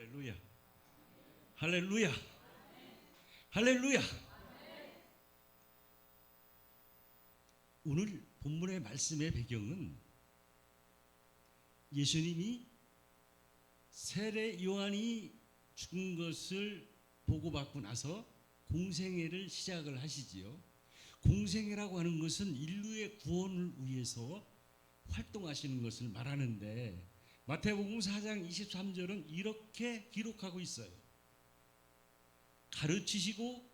할렐루야. 할렐루야. 할렐루야. 오늘 본문의 말씀의 배경은 예수님이 세례 요한이 죽은 것을 보고받고 나서 공생애를 시작을 하시지요. 공생애라고 하는 것은 인류의 구원을 위해서 활동하시는 것을 말하는데 마태복음 4장 23절은 이렇게 기록하고 있어요. 가르치시고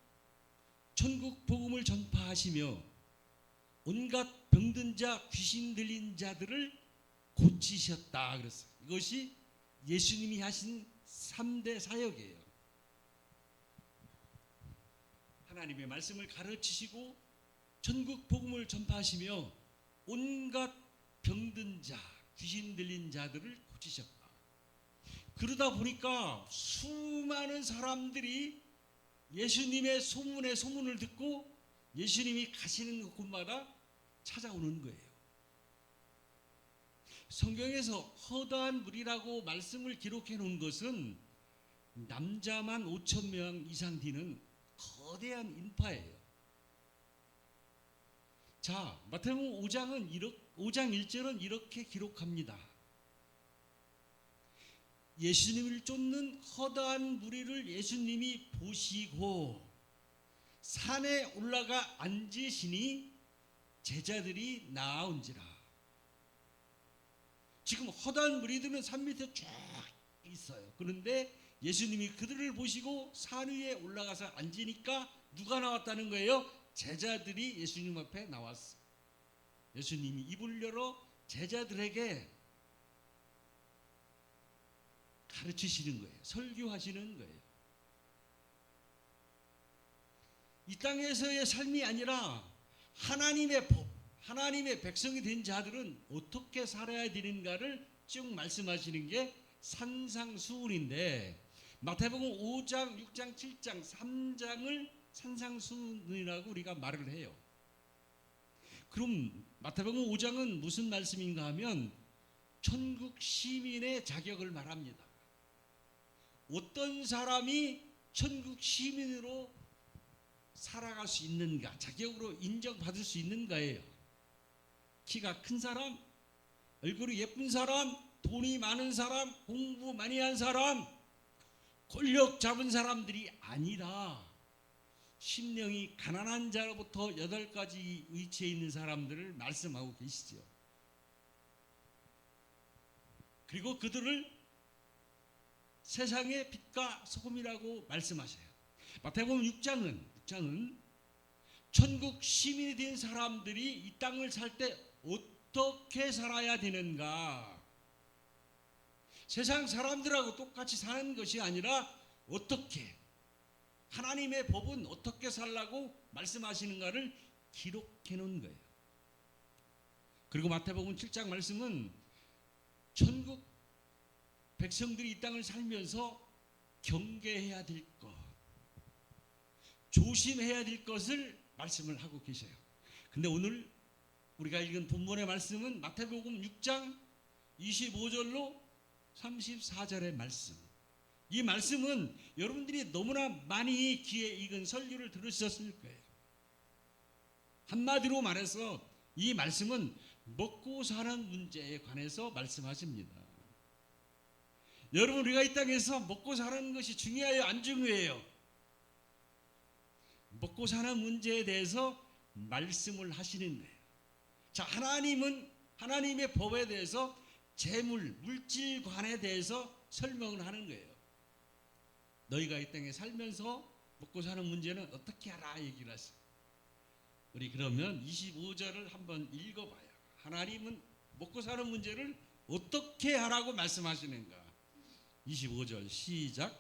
천국 복음을 전파하시며 온갖 병든 자, 귀신 들린 자들을 고치셨다 그랬어요. 이것이 예수님이 하신 3대 사역이에요. 하나님의 말씀을 가르치시고 천국 복음을 전파하시며 온갖 병든 자, 귀신 들린 자들을 고치셨다. 그러다 보니까 수많은 사람들이 예수님의 소문을 듣고 예수님이 가시는 곳마다 찾아오는 거예요. 성경에서 허다한 무리라고 말씀을 기록해 놓은 것은 남자만 5천 명 이상 되는 거대한 인파예요. 자, 마태복음 5장 1절은 이렇게 기록합니다. 예수님을 쫓는 허다한 무리를 예수님이 보시고 산에 올라가 앉으시니 제자들이 나아온지라. 지금 허다한 무리들은 산 밑에 쫙 있어요. 그런데 예수님이 그들을 보시고 산 위에 올라가서 앉으니까 누가 나왔다는 거예요? 제자들이 예수님 앞에 나왔어요. 예수님이 입을 열어 제자들에게 가르치시는 거예요. 설교하시는 거예요. 이 땅에서의 삶이 아니라 하나님의 법, 하나님의 백성이 된 자들은 어떻게 살아야 되는가를 쭉 말씀하시는 게 산상수훈인데 마태복음 5장, 6장, 7장, 3장을 산상수훈이라고 우리가 말을 해요. 그럼 마태복음 5장은 무슨 말씀인가 하면 천국 시민의 자격을 말합니다. 어떤 사람이 천국 시민으로 살아갈 수 있는가, 자격으로 인정받을 수 있는가예요. 키가 큰 사람, 얼굴이 예쁜 사람, 돈이 많은 사람, 공부 많이 한 사람, 권력 잡은 사람들이 아니라 심령이 가난한 자로부터 8가지 위치에 있는 사람들을 말씀하고 계시죠. 그리고 그들을 세상의 빛과 소금이라고 말씀하셔요. 마태복음 6장은 천국 시민이 된 사람들이 이 땅을 살 때 어떻게 살아야 되는가, 세상 사람들하고 똑같이 사는 것이 아니라 어떻게, 하나님의 법은 어떻게 살라고 말씀하시는가를 기록해 놓은 거예요. 그리고 마태복음 7장 말씀은 천국 백성들이 이 땅을 살면서 경계해야 될 것, 조심해야 될 것을 말씀을 하고 계셔요. 근데 오늘 우리가 읽은 본문의 말씀은 마태복음 6장 25절로 34절의 말씀. 이 말씀은 여러분들이 너무나 많이 귀에 익은 설교를 들으셨을 거예요. 한마디로 말해서 이 말씀은 먹고 사는 문제에 관해서 말씀하십니다. 여러분, 우리가 이 땅에서 먹고 사는 것이 중요해요, 안 중요해요? 먹고 사는 문제에 대해서 말씀을 하시는 거예요. 자, 하나님은 하나님의 법에 대해서 재물, 물질관에 대해서 설명을 하는 거예요. 너희가 이 땅에 살면서 먹고 사는 문제는 어떻게 하라 얘기를 하세요. 우리 그러면 25절을 한번 읽어봐요. 하나님은 먹고 사는 문제를 어떻게 하라고 말씀하시는가. 25절 시작.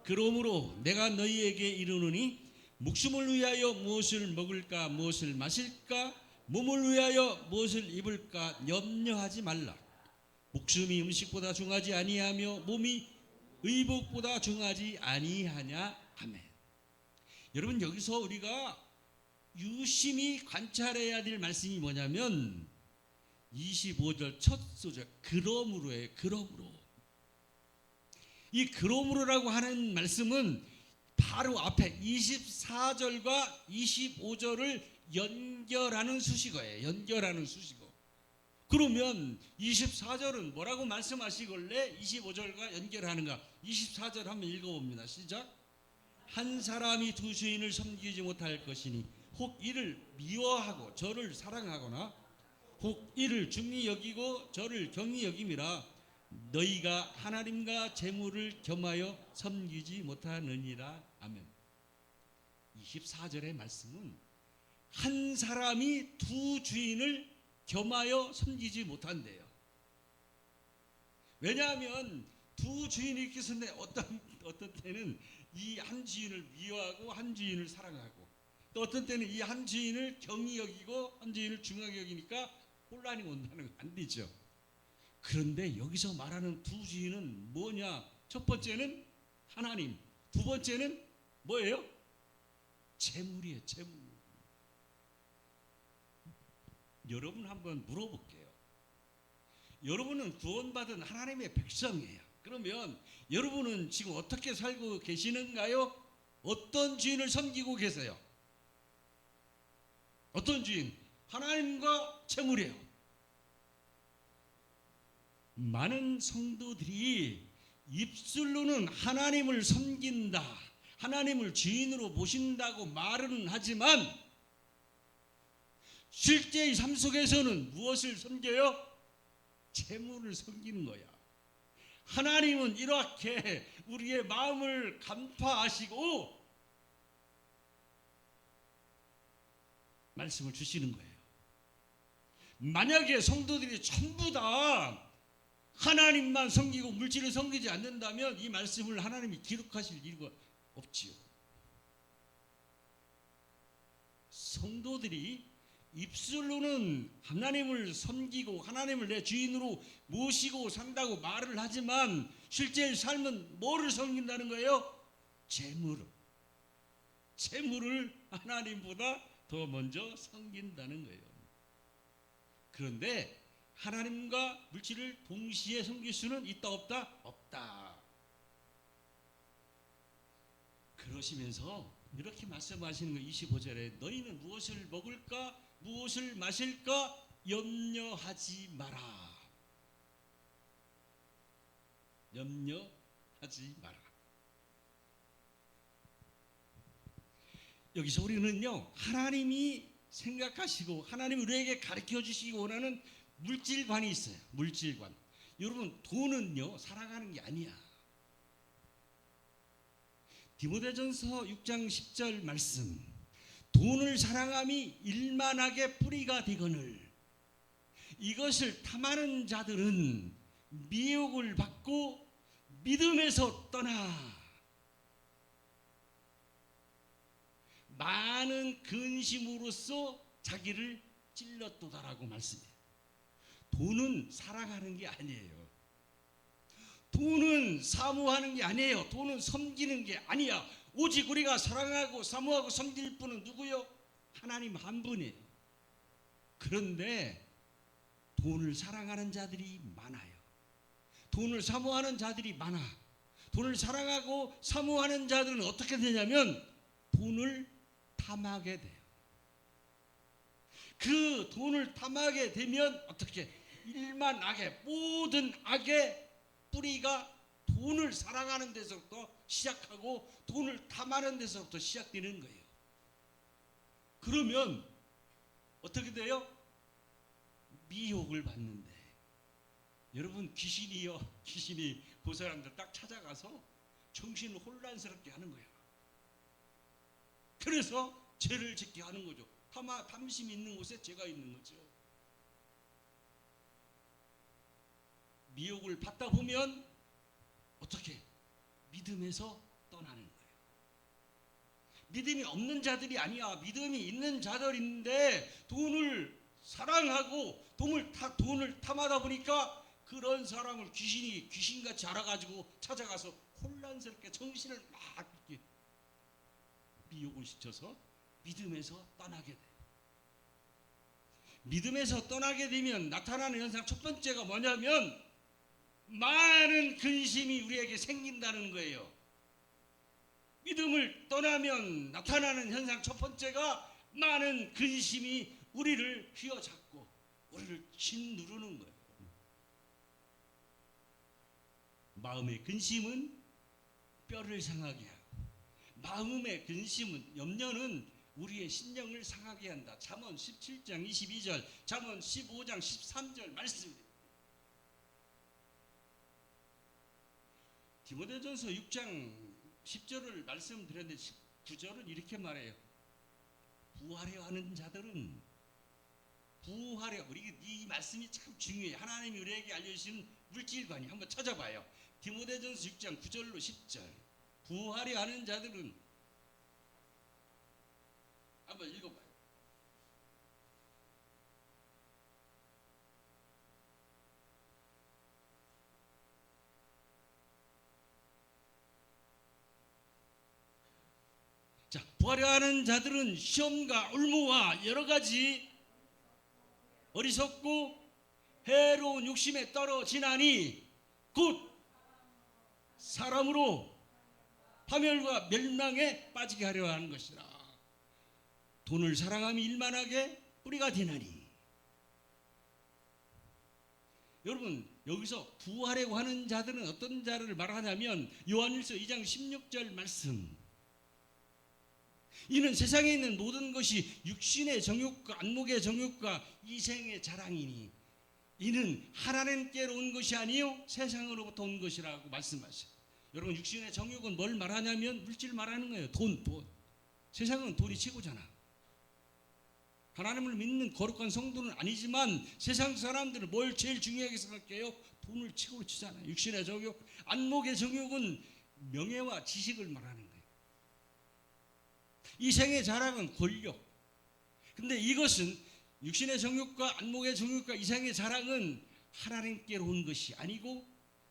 그러므로 내가 너희에게 이르노니 목숨을 위하여 무엇을 먹을까, 무엇을 마실까, 몸을 위하여 무엇을 입을까 염려하지 말라. 목숨이 음식보다 중하지 아니하며 몸이 의복보다 중하지 아니하냐. 아멘. 여러분, 여기서 우리가 유심히 관찰해야 될 말씀이 뭐냐면 25절 첫 소절 그러므로예요. 그러므로. 이 그러므로라고 하는 말씀은 바로 앞에 24절과 25절을 연결하는 수식어예요. 연결하는 수식어. 그러면 24절은 뭐라고 말씀하시길래 25절과 연결하는가? 24절 한번 읽어봅니다. 시작. 한 사람이 두 주인을 섬기지 못할 것이니 혹 이를 미워하고 저를 사랑하거나 혹 이를 중히 여기고 저를 경히 여김이라 너희가 하나님과 재물을 겸하여 섬기지 못하느니라. 아멘. 24절의 말씀은 한 사람이 두 주인을 겸하여 섬기지 못한대요. 왜냐하면 두 주인이 있기 때문에 어떤 때는 이 한 주인을 미워하고 한 주인을 사랑하고 또 어떤 때는 이 한 주인을 경히 여기고 한 주인을 중하게 여기니까 혼란이 온다는 거 안 되죠. 그런데 여기서 말하는 두 주인은 뭐냐? 첫 번째는 하나님, 두 번째는 뭐예요? 재물이에요. 재물. 여러분 한번 물어볼게요. 여러분은 구원받은 하나님의 백성이에요. 그러면 여러분은 지금 어떻게 살고 계시는가요? 어떤 주인을 섬기고 계세요? 어떤 주인? 하나님과 재물이에요. 많은 성도들이 입술로는 하나님을 섬긴다, 하나님을 주인으로 모신다고 말은 하지만 실제의 삶 속에서는 무엇을 섬겨요? 재물을 섬기는 거야. 하나님은 이렇게 우리의 마음을 간파하시고 말씀을 주시는 거예요. 만약에 성도들이 전부 다 하나님만 섬기고 물질을 섬기지 않는다면 이 말씀을 하나님이 기록하실 이유가 없지요. 성도들이 입술로는 하나님을 섬기고 하나님을 내 주인으로 모시고 산다고 말을 하지만 실제 삶은 뭐를 섬긴다는 거예요? 재물을 하나님보다 더 먼저 섬긴다는 거예요. 그런데 하나님과 물질을 동시에 섬길 수는 있다 없다? 없다. 그러시면서 이렇게 말씀하시는 거예요. 25절에 너희는 무엇을 먹을까 무엇을 마실까 염려하지 마라. 염려하지 마라. 여기서 우리는요, 하나님이 생각하시고 하나님이 우리에게 가르쳐 주시기 원하는 물질관이 있어요. 물질관. 여러분, 돈은요 살아가는 게 아니야. 디모데전서 6장 10절 말씀, 돈을 사랑함이 일만하게 뿌리가 되거늘 이것을 탐하는 자들은 미혹을 받고 믿음에서 떠나 많은 근심으로써 자기를 찔렀도다라고 말씀해요. 돈은 사랑하는 게 아니에요. 돈은 사모하는 게 아니에요. 돈은 섬기는 게 아니야. 오직 우리가 사랑하고 사모하고 섬길 분은 누구요? 하나님 한 분이에요. 그런데 돈을 사랑하는 자들이 많아요. 돈을 사모하는 자들이 많아. 돈을 사랑하고 사모하는 자들은 어떻게 되냐면 돈을 탐하게 돼요. 그 돈을 탐하게 되면 어떻게? 일만 악의 모든 악의 뿌리가 돈을 사랑하는 데서부터 시작하고 돈을 탐하는 데서부터 시작되는 거예요. 그러면 어떻게 돼요? 미혹을 받는데 여러분 귀신이 그 사람들 딱 찾아가서 정신을 혼란스럽게 하는 거예요. 그래서 죄를 짓게 하는 거죠. 탐심이 있는 곳에 죄가 있는 거죠. 미혹을 받다 보면 어떻게? 믿음에서 떠나는 거예요. 믿음이 없는 자들이 아니야. 믿음이 있는 자들인데 돈을 사랑하고 돈을 탐하다 보니까 그런 사람을 귀신같이 알아가지고 찾아가서 혼란스럽게 정신을 막 이렇게 미혹을 시켜서 믿음에서 떠나게 돼요. 믿음에서 떠나게 되면 나타나는 현상 첫 번째가 뭐냐면 많은 근심이 우리에게 생긴다는 거예요. 믿음을 떠나면 나타나는 현상 첫 번째가 많은 근심이 우리를 휘어잡고 우리를 짓누르는 거예요. 마음의 근심은 뼈를 상하게 하고, 마음의 근심은, 염려는 우리의 신령을 상하게 한다. 잠언 17장 22절, 잠언 15장 13절 말씀입니다. 디모데전서 6장 10절을 말씀드렸는데 9절은 이렇게 말해요. 부하려 하는 자들은, 부하려, 우리 이 말씀이 참 중요해요. 하나님이 우리에게 알려주시는 물질관이, 한번 찾아봐요. 디모데전서 6장 9절로 10절. 부하려 하는 자들은, 한번 읽어봐요. 자, 부하려 하는 자들은 시험과 올무와 여러 가지 어리석고 해로운 욕심에 떨어지나니 곧 사람으로 파멸과 멸망에 빠지게 하려 하는 것이라. 돈을 사랑함이 일만하게 뿌리가 되나니. 여러분, 여기서 부하려고 하는 자들은 어떤 자를 말하냐면 요한일서 2장 16절 말씀. 이는 세상에 있는 모든 것이 육신의 정욕과 안목의 정욕과 이생의 자랑이니 이는 하나님께로 온 것이 아니요 세상으로부터 온 것이라고 말씀하셔요. 여러분, 육신의 정욕은 뭘 말하냐면 물질 말하는 거예요. 돈. 세상은 돈이 최고잖아. 하나님을 믿는 거룩한 성도는 아니지만 세상 사람들은 뭘 제일 중요하게 생각해요? 돈을 최고로 치잖아요. 육신의 정욕, 안목의 정욕은 명예와 지식을 말하는 거예요. 이생의 자랑은 권력. 근데 이것은 육신의 정욕과 안목의 정욕과 이생의 자랑은 하나님께로 온 것이 아니고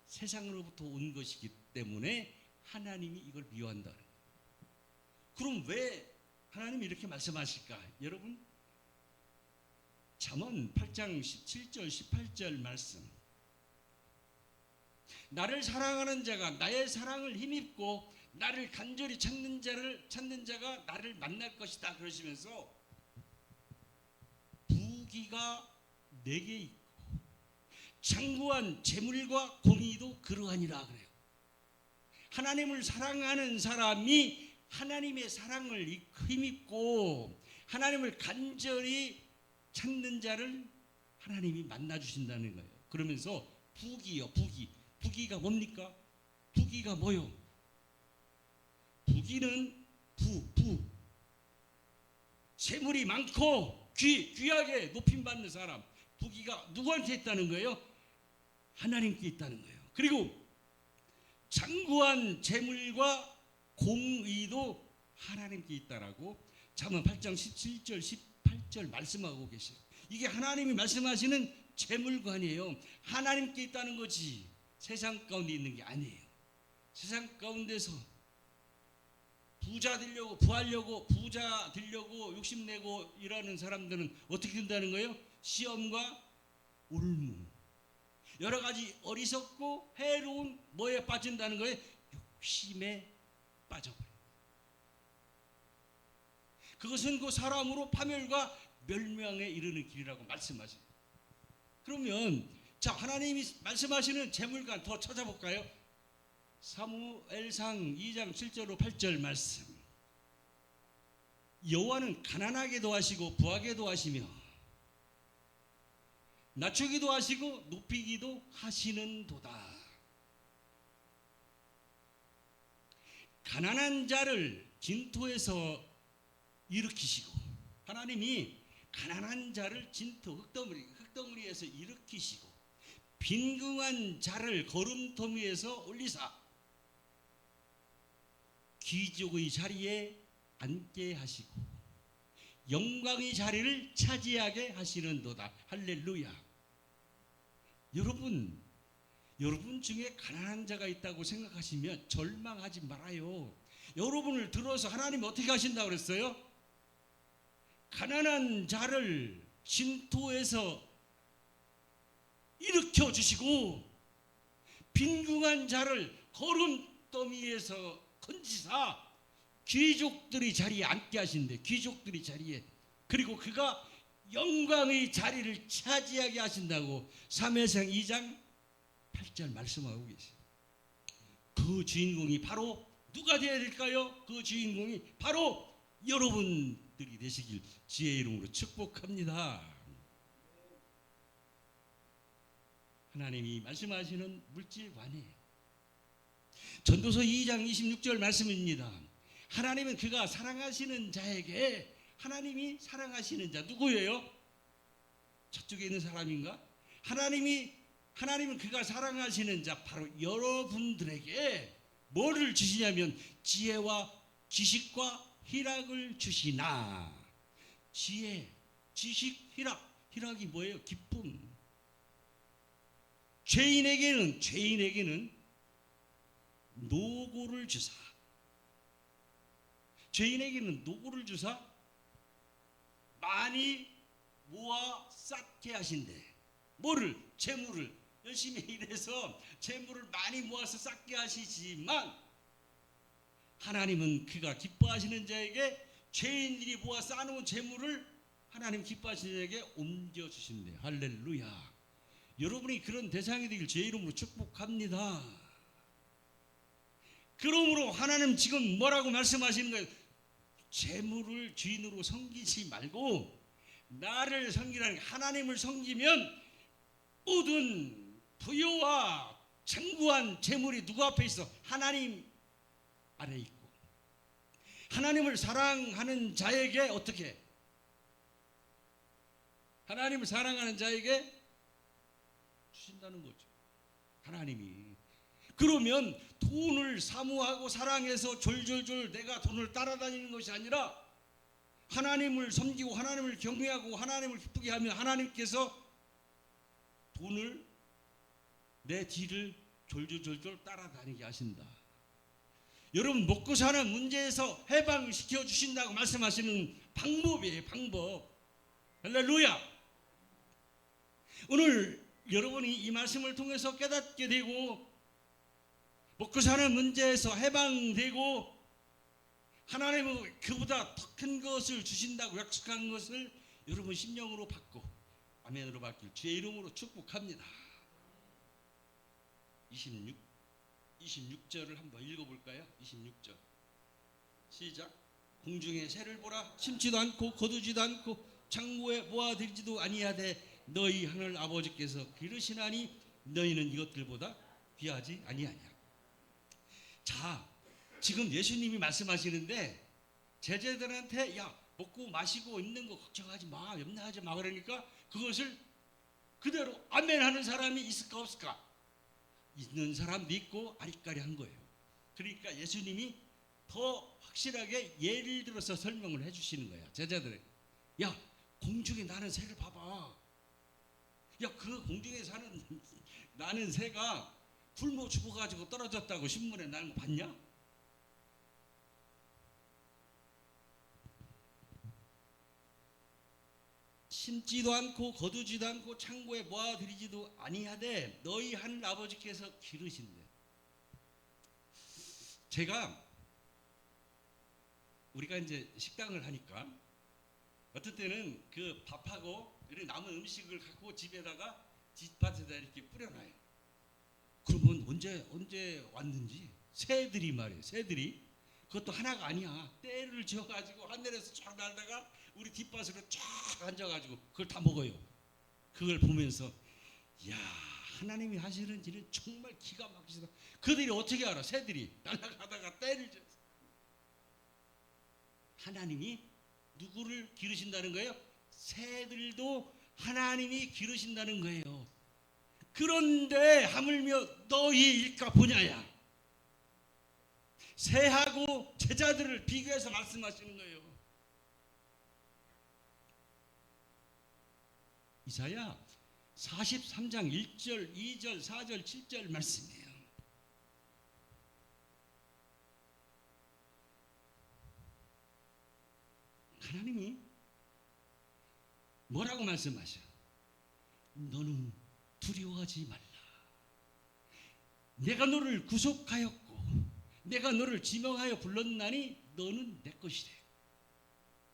세상으로부터 온 것이기 때문에 하나님이 이걸 미워한다. 그럼 왜 하나님이 이렇게 말씀하실까? 여러분, 잠언 8장 17절 18절 말씀. 나를 사랑하는 자가 나의 사랑을 힘입고 나를 간절히 찾는 자가 나를 만날 것이다 그러시면서 부귀가 내게 있고 장구한 재물과 공의도 그러하니라 그래요. 하나님을 사랑하는 사람이 하나님의 사랑을 힘입고 하나님을 간절히 찾는 자를 하나님이 만나 주신다는 거예요. 그러면서 부귀요, 부귀가 뭡니까? 부귀가 뭐요? 부귀는 재물이 많고 귀하게 높임받는 사람. 부귀가 누구한테 있다는 거예요? 하나님께 있다는 거예요. 그리고 장구한 재물과 공의도 하나님께 있다라고 잠언 8장 17절 18절 말씀하고 계세요. 이게 하나님이 말씀하시는 재물관이에요. 하나님께 있다는 거지 세상 가운데 있는 게 아니에요. 세상 가운데서 부자 되려고 부자 되려고 욕심내고 일하는 사람들은 어떻게 된다는 거예요? 시험과 올무, 여러 가지 어리석고 해로운 뭐에 빠진다는 거예요? 욕심에 빠져버려요. 그것은 그 사람으로 파멸과 멸망에 이르는 길이라고 말씀하세요. 그러면 자, 하나님이 말씀하시는 재물관 더 찾아볼까요? 사무엘상 2장 7절로 8절 말씀. 여호와는 가난하게도 하시고 부하게도 하시며 낮추기도 하시고 높이기도 하시는도다. 가난한 자를 진토에서 일으키시고, 하나님이 가난한 자를 진토 흙덩어리에서 일으키시고 빈궁한 자를 거름더미에서 올리사 귀족의 자리에 앉게 하시고 영광의 자리를 차지하게 하시는도다. 할렐루야. 여러분 중에 가난한 자가 있다고 생각하시면 절망하지 말아요. 여러분을 들어서 하나님이 어떻게 하신다고 그랬어요? 가난한 자를 진토에서 일으켜 주시고 빈궁한 자를 거름더미에서 건지사 귀족들이 자리에 앉게 하신대. 귀족들이 자리에. 그리고 그가 영광의 자리를 차지하게 하신다고 사무엘상 2장 8절 말씀하고 계세요. 그 주인공이 바로 누가 되어야 될까요? 그 주인공이 바로 여러분들이 되시길 주의 이름으로 축복합니다. 하나님이 말씀하시는 물질관이에요. 전도서 2장 26절 말씀입니다. 하나님은 그가 사랑하시는 자에게, 하나님이 사랑하시는 자 누구예요? 저쪽에 있는 사람인가? 하나님은 그가 사랑하시는 자 바로 여러분들에게 뭐를 주시냐면 지혜와 지식과 희락을 주시나. 지혜, 지식, 희락이 뭐예요? 기쁨. 죄인에게는 노고를 주사. 죄인에게는 노고를 주사 많이 모아 쌓게 하신대. 뭐를? 재물을. 열심히 일해서 재물을 많이 모아서 쌓게 하시지만 하나님은 그가 기뻐하시는 자에게 죄인들이 모아 쌓아놓은 재물을 하나님 기뻐하시는 자에게 옮겨주신대. 할렐루야. 여러분이 그런 대상이 되길 제 이름으로 축복합니다. 그러므로 하나님 지금 뭐라고 말씀하시는 거예요? 재물을 주인으로 섬기지 말고 나를 섬기라는, 하나님을 섬기면 모든 부여와 장구한 재물이 누구 앞에 있어? 하나님 아래 있고, 하나님을 사랑하는 자에게 어떻게? 하나님을 사랑하는 자에게 주신다는 거죠. 하나님이. 그러면 돈을 사모하고 사랑해서 졸졸졸 내가 돈을 따라다니는 것이 아니라 하나님을 섬기고 하나님을 경외하고 하나님을 기쁘게 하면 하나님께서 돈을 내 뒤를 졸졸졸졸 따라다니게 하신다. 여러분, 먹고 사는 문제에서 해방시켜 주신다고 말씀하시는 방법이에요. 방법. 할렐루야. 오늘 여러분이 이 말씀을 통해서 깨닫게 되고 먹고 사는 문제에서 해방되고 하나님은 그보다 더 큰 것을 주신다고 약속한 것을 여러분 심령으로 받고 아멘으로 받길 주의 이름으로 축복합니다. 26절을 한번 읽어볼까요? 26절 시작. 공중의 새를 보라. 심지도 않고 거두지도 않고 창고에 모아들지도 아니하되 너희 하늘 아버지께서 기르시나니 너희는 이것들보다 귀하지 아니하냐. 자, 지금 예수님이 말씀하시는데 제자들한테 야, 먹고 마시고 있는 거 걱정하지 마, 염려하지 마, 그러니까 그것을 그대로 아멘하는 사람이 있을까 없을까? 있는 사람도 있고 아리까리한 거예요. 그러니까 예수님이 더 확실하게 예를 들어서 설명을 해주시는 거야. 제자들에게. 야, 공중에 나는 새를 봐봐. 야, 그 공중에 사는 나는 새가 굶어 죽어가지고 떨어졌다고 신문에 나는 거 봤냐? 심지도 않고 거두지도 않고 창고에 모아들이지도 아니하되 너희 하늘 아버지께서 기르신대. 제가 우리가 이제 식당을 하니까 어떤 때는 그 밥하고 이런 남은 음식을 갖고 집에다가 뒷밭에다 이렇게 뿌려놔요. 그러면 언제 왔는지 새들이 말이에요. 새들이 그것도 하나가 아니야. 떼를 지어가지고 하늘에서 쫙 날다가 우리 뒷밭으로 쫙 앉아가지고 그걸 다 먹어요. 그걸 보면서 야, 하나님이 하시는 일은 정말 기가 막히시다. 그들이 어떻게 알아? 새들이 날아가다가 떼를 지어. 하나님이 누구를 기르신다는 거예요? 새들도 하나님이 기르신다는 거예요. 그런데 하물며 너희일까 보냐야. 새하고 제자들을 비교해서 말씀하시는 거예요. 이사야 43장 1절, 2절, 4절, 7절 말씀이에요. 하나님이 뭐라고 말씀하셔? 너는 두려워하지 말라. 내가 너를 구속하였고 내가 너를 지명하여 불렀나니 너는 내 것이래.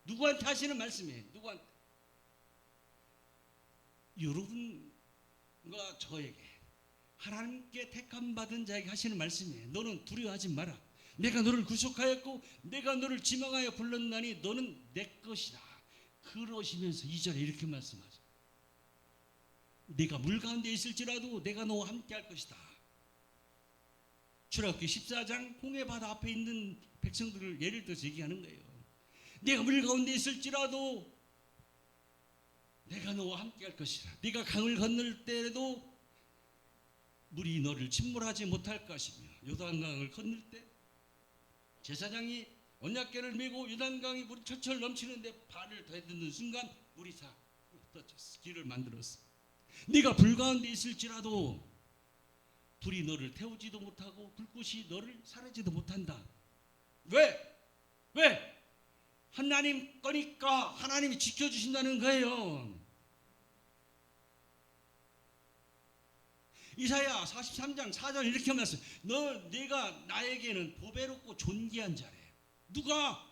누구한테 하시는 말씀이에요? 누구한테? 여러분과 저에게, 하나님께 택함 받은 자에게 하시는 말씀이에요. 너는 두려워하지 마라. 내가 너를 구속하였고 내가 너를 지명하여 불렀나니 너는 내 것이다. 그러시면서 2절에 이렇게 말씀하죠. 네가 물 가운데 있을지라도 내가 너와 함께 할 것이다. 출애굽기 14장 홍해 바다 앞에 있는 백성들을 예를 들어서 얘기하는 거예요. 네가 물 가운데 있을지라도 내가 너와 함께 할 것이다. 네가 강을 건널 때에도 물이 너를 침몰하지 못할 것이며, 요단강을 건널 때 제사장이 언약궤를 메고 요단강이 물이 철철 넘치는데 발을 대딛는 순간 물이 다 흩어졌어. 길을 만들었어. 네가 불 가운데 있을지라도 불이 너를 태우지도 못하고 불꽃이 너를 사르지도 못한다. 왜? 왜? 하나님 거니까 하나님이 지켜주신다는 거예요. 이사야 43장 4절 이렇게 말했어요. 네가 나에게는 보배롭고 존귀한 자래. 누가?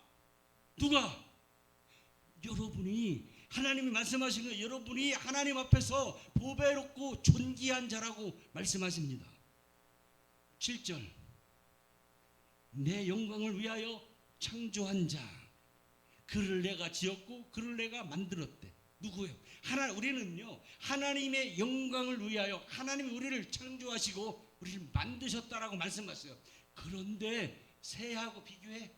여러분이, 하나님이 말씀하신 거예요. 여러분이 하나님 앞에서 보배롭고 존귀한 자라고 말씀하십니다. 7절, 내 영광을 위하여 창조한 자, 그를 내가 지었고 그를 내가 만들었대. 누구예요? 우리는요, 하나님의 영광을 위하여 하나님이 우리를 창조하시고 우리를 만드셨다라고 말씀하셨어요. 그런데 새하고 비교해?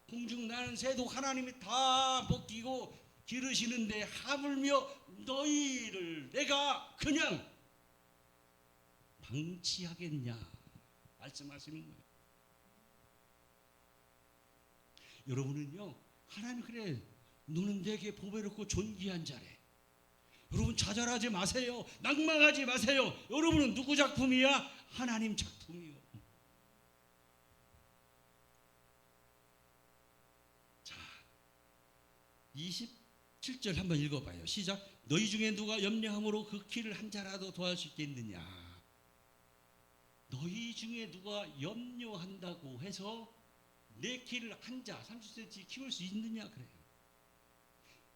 공중 나는 새도 하나님이 다 먹이고 기르시는데 하물며 너희를 내가 그냥 방치하겠냐 말씀하시는 거예요. 여러분은요, 하나님 그래, 너는 내게 보배롭고 존귀한 자래. 여러분 좌절하지 마세요. 낭망하지 마세요. 여러분은 누구 작품이야? 하나님 작품이요. 자, 27절 한번 읽어봐요. 시작. 너희 중에 누가 염려함으로 그 키를 한 자라도 더할 수 있겠느냐. 너희 중에 누가 염려한다고 해서 내 키를 한 자 30cm 키울 수 있느냐 그래요.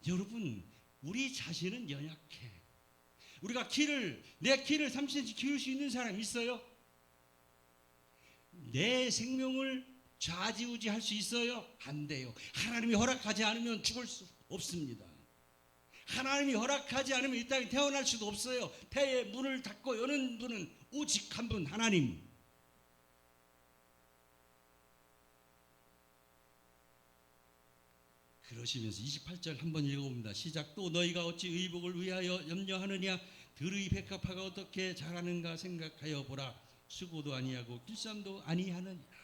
여러분, 우리 자신은 연약해. 우리가 내 키를 30cm 키울 수 있는 사람 있어요? 내 생명을 좌지우지할 수 있어요? 안 돼요. 하나님이 허락하지 않으면 죽을 수 없습니다. 하나님이 허락하지 않으면 이 땅에 태어날 수도 없어요. 태의 문을 닫고 여는 분은 오직 한 분, 하나님. 그러시면서 28절 한번 읽어봅니다. 시작. 또 너희가 어찌 의복을 위하여 염려하느냐. 들의 백합화가 어떻게 자라는가 생각하여 보라. 수고도 아니하고 길쌈도 아니하느니라.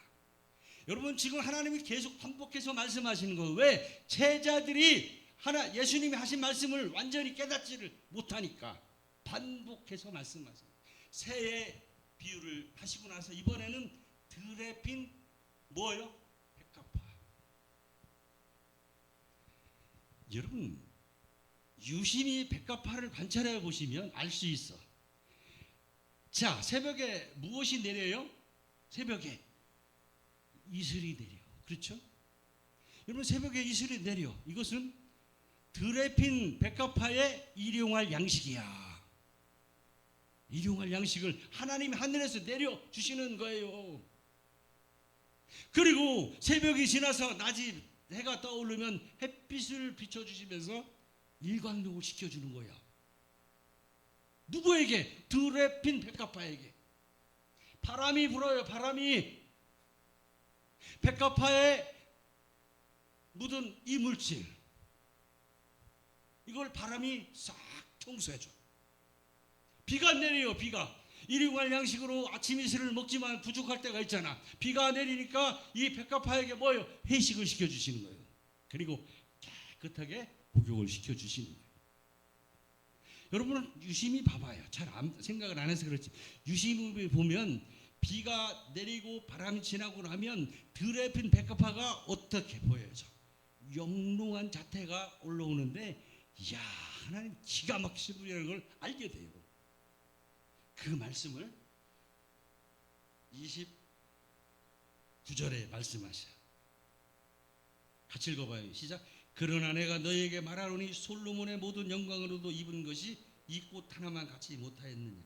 여러분, 지금 하나님이 계속 반복해서 말씀하시는 거예요. 왜? 제자들이 예수님이 하신 말씀을 완전히 깨닫지를 못하니까 반복해서 말씀하세요. 새의 비유를 하시고 나서 이번에는 들에 핀 뭐예요? 백합화. 여러분, 유심히 백합화를 관찰해 보시면 알 수 있어. 자, 새벽에 무엇이 내려요? 새벽에 이슬이 내려. 그렇죠? 여러분, 새벽에 이슬이 내려. 이것은 들에 핀 백합화에 일용할 양식이야. 일용할 양식을 하나님이 하늘에서 내려주시는 거예요. 그리고 새벽이 지나서 낮이 해가 떠오르면 햇빛을 비춰주시면서 일광욕을 시켜주는 거야. 누구에게? 들에 핀 백합화에게. 바람이 불어요. 바람이 백합화에 묻은 이물질, 이걸 바람이 싹 청소해줘. 비가 내려요. 비가. 일용할 양식으로 아침 이슬을 먹지만 부족할 때가 있잖아. 비가 내리니까 이 백합화에게 뭐예요? 회식을 시켜주시는 거예요. 그리고 깨끗하게 목욕을 시켜주시는 거예요. 여러분은 유심히 봐봐요. 잘 생각을 안 해서 그렇지. 유심히 보면 비가 내리고 바람이 지나고 나면 들에 핀 백합화가 어떻게 보여져? 영롱한 자태가 올라오는데, 이야, 하나님 기가 막히신 분이라는 걸 알게 돼요. 그 말씀을 29절에 말씀하셔. 같이 읽어봐요. 시작. 그러나 내가 너에게 말하노니 솔로몬의 모든 영광으로도 입은 것이 이 꽃 하나만 갖지 못하였느냐.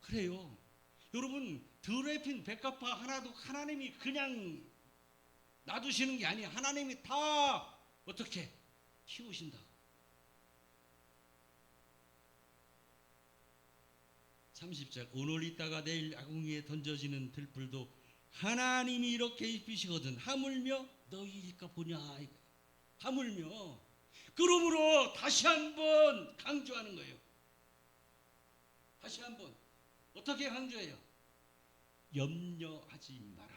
그래요. 여러분, 드레핀 백합화 하나도 하나님이 그냥 놔두시는 게 아니에요. 하나님이 다 어떻게 키우신다고. 30절. 오늘 있다가 내일 아궁이에 던져지는 들풀도 하나님이 이렇게 입히시거든 하물며 너희일까 보냐. 하물며. 그러므로 다시 한번 강조하는 거예요. 다시 한번 어떻게 강조해요? 염려하지 마라.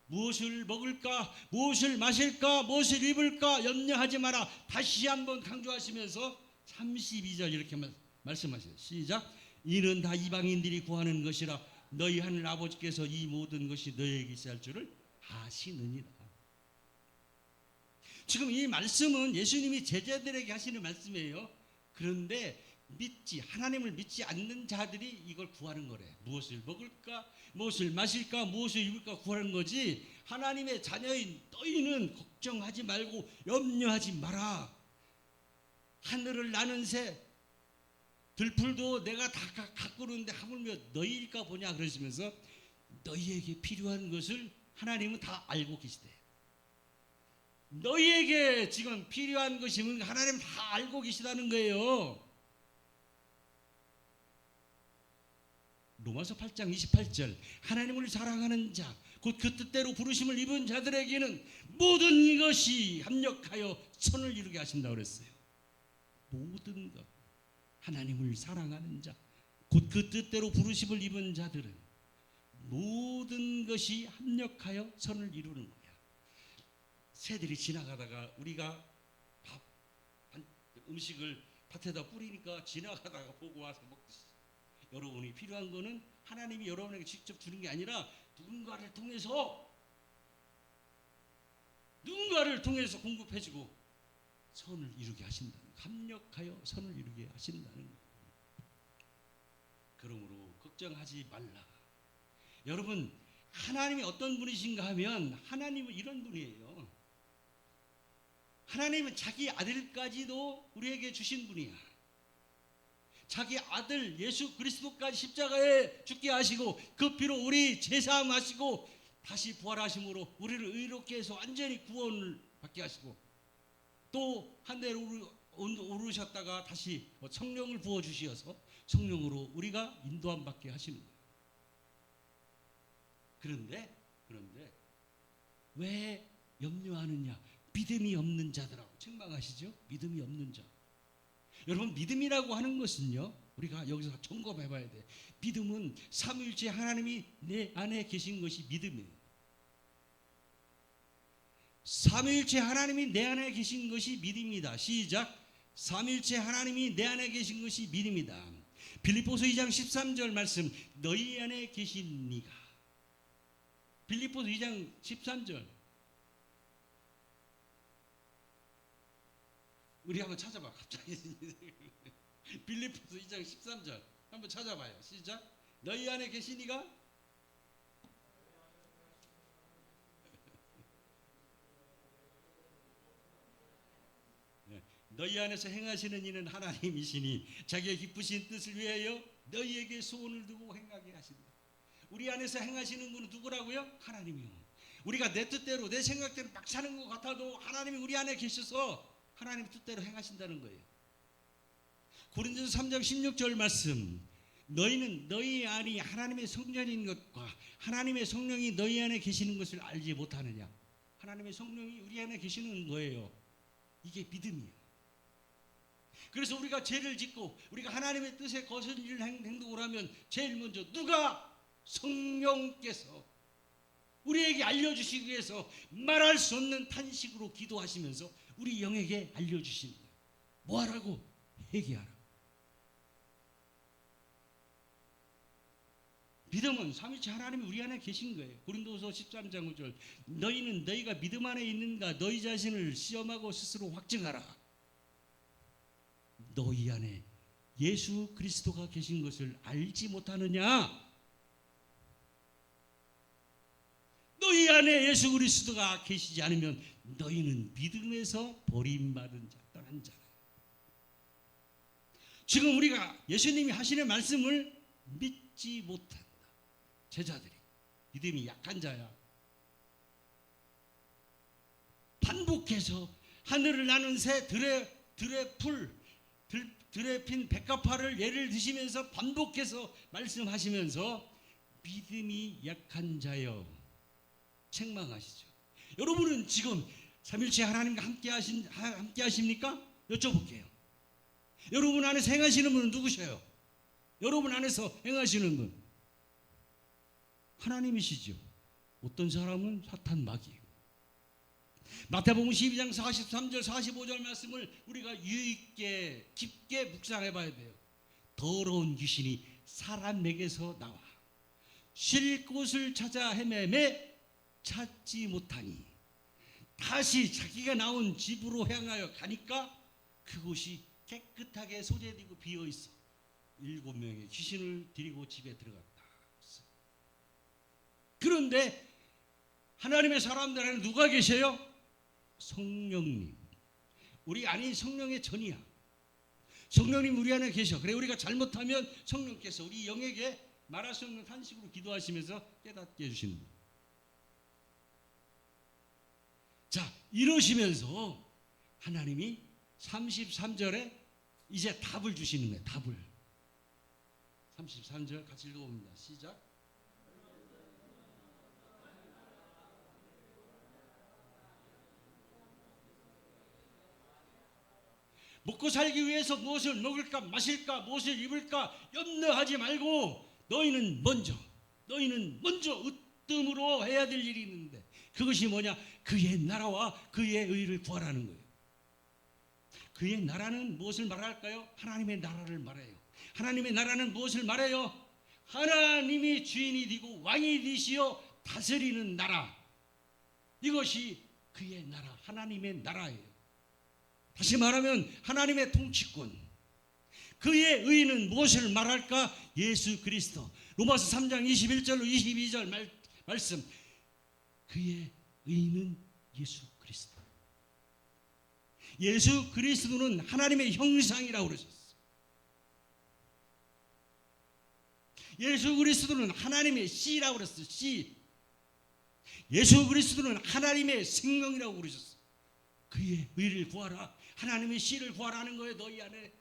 무엇을 먹을까, 무엇을 마실까, 무엇을 입을까 염려하지 마라. 다시 한번 강조하시면서 32절 이렇게 말씀하세요. 시작. 이는 다 이방인들이 구하는 것이라 너희 하늘 아버지께서 이 모든 것이 너희에게 있어야 할 줄을 아시느니라. 지금 이 말씀은 예수님이 제자들에게 하시는 말씀이에요. 그런데 하나님을 믿지 않는 자들이 이걸 구하는 거래. 무엇을 먹을까, 무엇을 마실까, 무엇을 입을까 구하는 거지. 하나님의 자녀인 너희는 걱정하지 말고 염려하지 마라. 하늘을 나는 새, 들풀도 내가 다 가꾸는데 하물며 너희일까 보냐 그러시면서 너희에게 필요한 것을 하나님은 다 알고 계시대. 너희에게 지금 필요한 것이면 하나님은 다 알고 계시다는 거예요. 로마서 8장 28절. 하나님을 사랑하는 자, 곧 그 뜻대로 부르심을 입은 자들에게는 모든 것이 합력하여 선을 이루게 하신다고 그랬어요. 모든 것. 하나님을 사랑하는 자, 곧 그 뜻대로 부르심을 입은 자들은 모든 것이 합력하여 선을 이루는 거야. 새들이 지나가다가 우리가 음식을 밭에다 뿌리니까 지나가다가 보고 와서 먹듯이 여러분이 필요한 거는 하나님이 여러분에게 직접 주는 게 아니라 누군가를 통해서 공급해주고 선을 이루게 하신다는 거예요. 합력하여 선을 이루게 하신다는 거예요. 그러므로 걱정하지 말라. 여러분, 하나님이 어떤 분이신가 하면 하나님은 이런 분이에요. 하나님은 자기 아들까지도 우리에게 주신 분이야. 자기 아들 예수 그리스도까지 십자가에 죽게 하시고 그 피로 우리 제사함 하시고 다시 부활하심으로 우리를 의롭게 해서 완전히 구원을 받게 하시고 또 하늘에 오르셨다가 다시 성령을 부어주시어서 성령으로 우리가 인도함 받게 하시는 거예요. 그런데 왜 염려하느냐? 믿음이 없는 자들하고 책망하시죠? 믿음이 없는 자. 여러분, 믿음이라고 하는 것은요, 우리가 여기서 점검해 봐야 돼. 믿음은 삼위일체 하나님이 내 안에 계신 것이 믿음이에요. 삼위일체 하나님이 내 안에 계신 것이 믿음이다. 시작. 삼위일체 하나님이 내 안에 계신 것이 믿음이다. 빌립보서 2장 13절 말씀. 너희 안에 계신 이가. 빌립보서 2장 13절. 우리 한번 찾아봐. 갑자기 빌립보서 2장 13절 한번 찾아봐요. 시작. 너희 안에 계신 이가 너희 안에서 행하시는 이는 하나님이시니 자기의 기쁘신 뜻을 위하여 너희에게 소원을 두고 행하게 하신다. 우리 안에서 행하시는 분은 누구라고요? 하나님이요. 우리가 내 뜻대로 내 생각대로 막 사는 것 같아도 하나님이 우리 안에 계셔서 하나님 뜻대로 행하신다는 거예요. 고린도서 3장 16절 말씀. 너희는 너희 안이 하나님의 성전인 것과 하나님의 성령이 너희 안에 계시는 것을 알지 못하느냐. 하나님의 성령이 우리 안에 계시는 거예요. 이게 믿음이에요. 그래서 우리가 죄를 짓고 우리가 하나님의 뜻에 거스른 행동을 하면 제일 먼저 누가? 성령께서 우리에게 알려주시기 위해서 말할 수 없는 탄식으로 기도하시면서 우리 영에게 알려주시는 거예요. 뭐 하라고? 회개하라고. 믿음은 삼위일체 하나님이 우리 안에 계신 거예요. 고린도서 13장 5절. 너희는 너희가 믿음 안에 있는가 너희 자신을 시험하고 스스로 확증하라. 너희 안에 예수 그리스도가 계신 것을 알지 못하느냐? 안에 예수 그리스도가 계시지 않으면 너희는 믿음에서 버림받은 자, 떠난 자라. 지금 우리가 예수님이 하시는 말씀을 믿지 못한다. 제자들이 믿음이 약한 자야. 반복해서 하늘을 나는 새, 들의 풀, 들에 핀 백합화를 예를 드시면서 반복해서 말씀하시면서 믿음이 약한 자여 책망하시죠. 여러분은 지금 삼일체 하나님과 함께 하십니까? 여쭤볼게요. 여러분 안에서 행하시는 분은 누구셔요? 여러분 안에서 행하시는 분 하나님이시죠. 어떤 사람은 사탄 마귀. 마태복음 12장 43절 45절 말씀을 우리가 유익게 깊게 묵상해 봐야 돼요. 더러운 귀신이 사람에게서 나와 쉴 곳을 찾아 헤매매 찾지 못하니 다시 자기가 나온 집으로 향하여 가니까 그곳이 깨끗하게 소재되고 비어 있어. 7명의 귀신을 데리고 집에 들어갔다. 그런데 하나님의 사람들 안에 누가 계셔요? 성령님. 우리 안에 성령의 전이야. 성령님 우리 안에 계셔. 그래 우리가 잘못하면 성령께서 우리 영에게 말할 수 없는 탄식으로 기도하시면서 깨닫게 해주시는 거예요. 자, 이러시면서 하나님이 33절에 이제 답을 주시는 거예요. 답을. 33절 같이 읽어봅니다. 시작. 먹고 살기 위해서 무엇을 먹을까 마실까 무엇을 입을까 염려하지 말고 너희는 먼저 으뜸으로 해야 될 일이 있는데 그것이 뭐냐? 그의 나라와 그의 의를 구하라는 거예요. 그의 나라는 무엇을 말할까요? 하나님의 나라를 말해요. 하나님의 나라는 무엇을 말해요? 하나님이 주인이 되고 왕이 되시어 다스리는 나라. 이것이 그의 나라, 하나님의 나라예요. 다시 말하면 하나님의 통치권. 그의 의는 무엇을 말할까? 예수 그리스도. 로마서 3장 21절로 22절 말씀. 그의 의는 예수 그리스도. 예수 그리스도는 하나님의 형상이라고 그러셨어요. 예수 그리스도는 하나님의 씨라고 그랬어요. 씨. 예수 그리스도는 하나님의 생명이라고 그러셨어요. 그의 의를 구하라. 하나님의 씨를 구하라는 거예요. 너희 안에.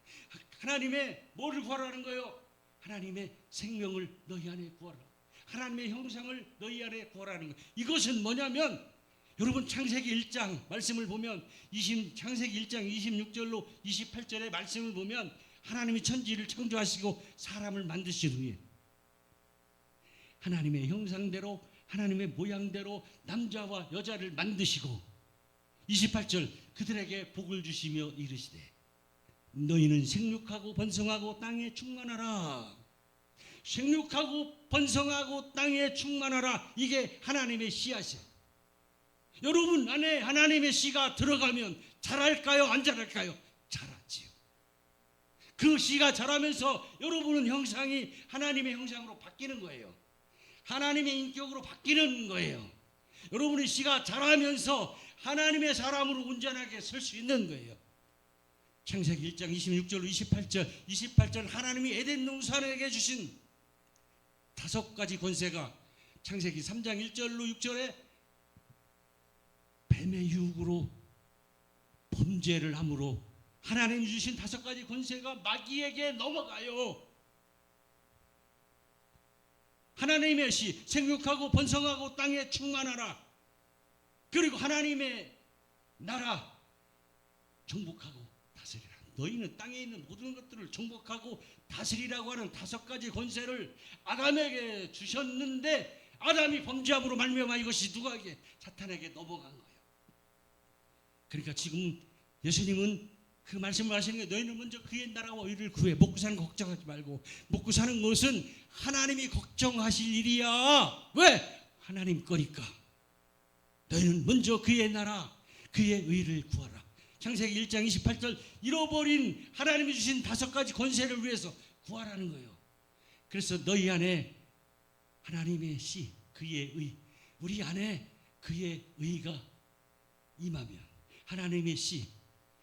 하나님의 뭐를 구하라는 거예요? 하나님의 생명을 너희 안에 구하라. 하나님의 형상을 너희 안에 구하라는 거예요. 이것은 뭐냐면 여러분 창세기 1장 말씀을 보면 창세기 1장 26절로 28절의 말씀을 보면 하나님이 천지를 창조하시고 사람을 만드신 후에 하나님의 형상대로 하나님의 모양대로 남자와 여자를 만드시고 28절 그들에게 복을 주시며 이르시되 너희는 생육하고 번성하고 땅에 충만하라. 생육하고 번성하고 땅에 충만하라. 이게 하나님의 씨앗이에요. 여러분 안에 하나님의 씨가 들어가면 자랄까요? 안 자랄까요? 자라지요. 그 씨가 자라면서 여러분은 형상이 하나님의 형상으로 바뀌는 거예요. 하나님의 인격으로 바뀌는 거예요. 여러분의 씨가 자라면서 하나님의 사람으로 온전하게 설 수 있는 거예요. 창세기 1장 26절로 28절 하나님이 에덴 동산에게 주신 5가지 권세가 창세기 3장 1절로 6절에 뱀의 유혹으로 범죄를 함으로 하나님이 주신 5가지 권세가 마귀에게 넘어가요. 하나님의 시 생육하고 번성하고 땅에 충만하라. 그리고 하나님의 나라 정복하고 다스리라. 너희는 땅에 있는 모든 것들을 정복하고 다스리라고 하는 5가지 권세를 아담에게 주셨는데 아담이 범죄함으로 말미암아 이것이 누구에게? 사탄에게 넘어간 거예요. 그러니까 지금 예수님은 그 말씀을 하시는 게 너희는 먼저 그의 나라와 의를 구해. 먹고 사는 거 걱정하지 말고. 먹고 사는 것은 하나님이 걱정하실 일이야. 왜? 하나님 거니까. 너희는 먼저 그의 나라, 그의 의를 구하라. 창세기 1장 28절 잃어버린 하나님이 주신 5가지 권세를 위해서 구하라는 거예요. 그래서 너희 안에 하나님의 씨, 그의 의, 우리 안에 그의 의가 임하면, 하나님의 씨,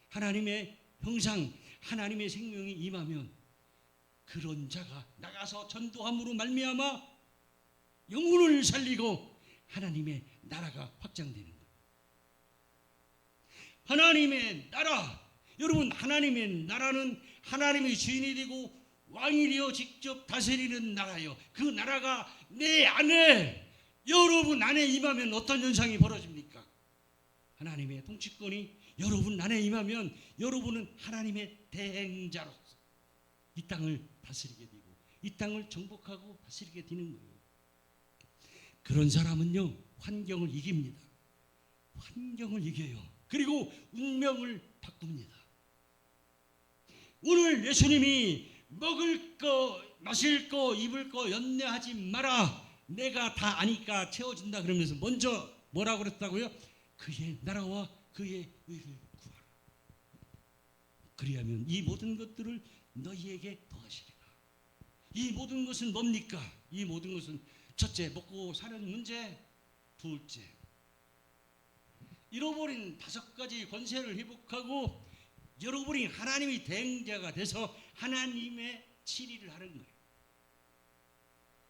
하나님의 형상, 하나님의 생명이 임하면 그런 자가 나가서 전도함으로 말미암아 영혼을 살리고 하나님의 나라가 확장되는 거예요. 하나님의 나라, 여러분, 하나님의 나라는 하나님의 주인이 되고 왕이 되어 직접 다스리는 나라예요. 그 나라가 내 안에, 여러분 안에 임하면 어떤 현상이 벌어집니까? 하나님의 통치권이 여러분 안에 임하면 여러분은 하나님의 대행자로서 이 땅을 다스리게 되고 이 땅을 정복하고 다스리게 되는 거예요. 그런 사람은요, 환경을 이깁니다. 환경을 이겨요. 그리고 운명을 바꿉니다. 오늘 예수님이 먹을 거, 마실 거, 입을 거 연내하지 마라, 내가 다 아니까 채워준다 그러면서 먼저 뭐라고 그랬다고요? 그의 나라와 그의 의를 구하라. 그리하면 이 모든 것들을 너희에게 더하시리라. 이 모든 것은 뭡니까? 이 모든 것은 첫째, 먹고 사는 문제. 둘째, 잃어버린 5가지 권세를 회복하고 여러분이 하나님의 대행자가 돼서 하나님의 치리를 하는 거예요.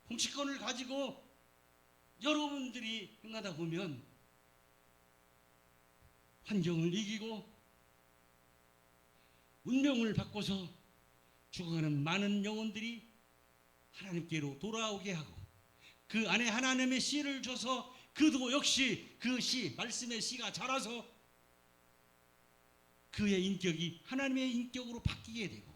통치권을 가지고 여러분들이 행하다 보면 환경을 이기고 운명을 바꿔서 죽어가는 많은 영혼들이 하나님께로 돌아오게 하고 그 안에 하나님의 씨를 줘서 그도 역시 그 씨, 말씀의 씨가 자라서 그의 인격이 하나님의 인격으로 바뀌게 되고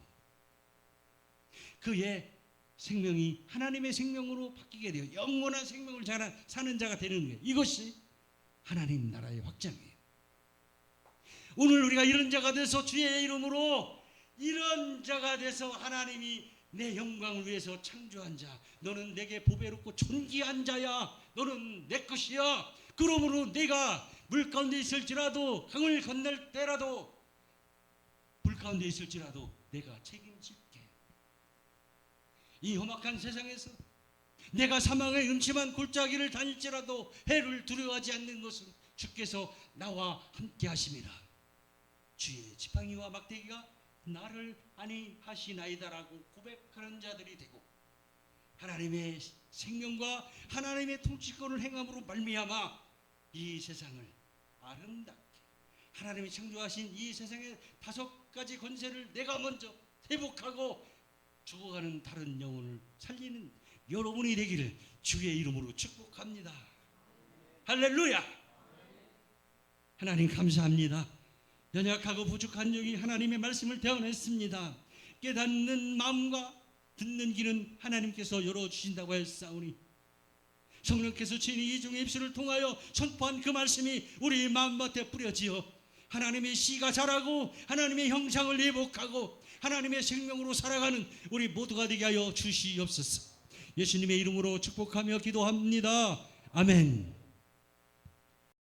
그의 생명이 하나님의 생명으로 바뀌게 되어 영원한 생명을 사는 자가 되는 거예요. 이것이 하나님 나라의 확장이에요. 오늘 우리가 이런 자가 돼서 주의 이름으로 이런 자가 돼서 하나님이 내 영광을 위해서 창조한 자, 너는 내게 보배롭고 존귀한 자야, 너는 내 것이야. 그러므로 내가 물 가운데 있을지라도, 강을 건널 때라도, 불 가운데 있을지라도 내가 책임질게. 이 험악한 세상에서 내가 사망의 음침한 골짜기를 다닐지라도 해를 두려워하지 않는 것은 주께서 나와 함께 하심이라. 주의 지팡이와 막대기가 나를 안위하시나이다라고 고백하는 자들이 되고 하나님의 생명과 하나님의 통치권을 행함으로 말미암아 이 세상을 아름답게, 하나님이 창조하신 이 세상의 5가지 권세를 내가 먼저 회복하고 죽어가는 다른 영혼을 살리는 여러분이 되기를 주의 이름으로 축복합니다. 할렐루야. 하나님 감사합니다. 연약하고 부족한 영이 하나님의 말씀을 대언했습니다. 깨닫는 마음과 듣는 귀는 하나님께서 열어주신다고 했사오니 성령께서 친히 이중의 입술을 통하여 선포한 그 말씀이 우리 마음밭에 뿌려지어 하나님의 씨가 자라고 하나님의 형상을 회복하고 하나님의 생명으로 살아가는 우리 모두가 되게 하여 주시옵소서. 예수님의 이름으로 축복하며 기도합니다. 아멘.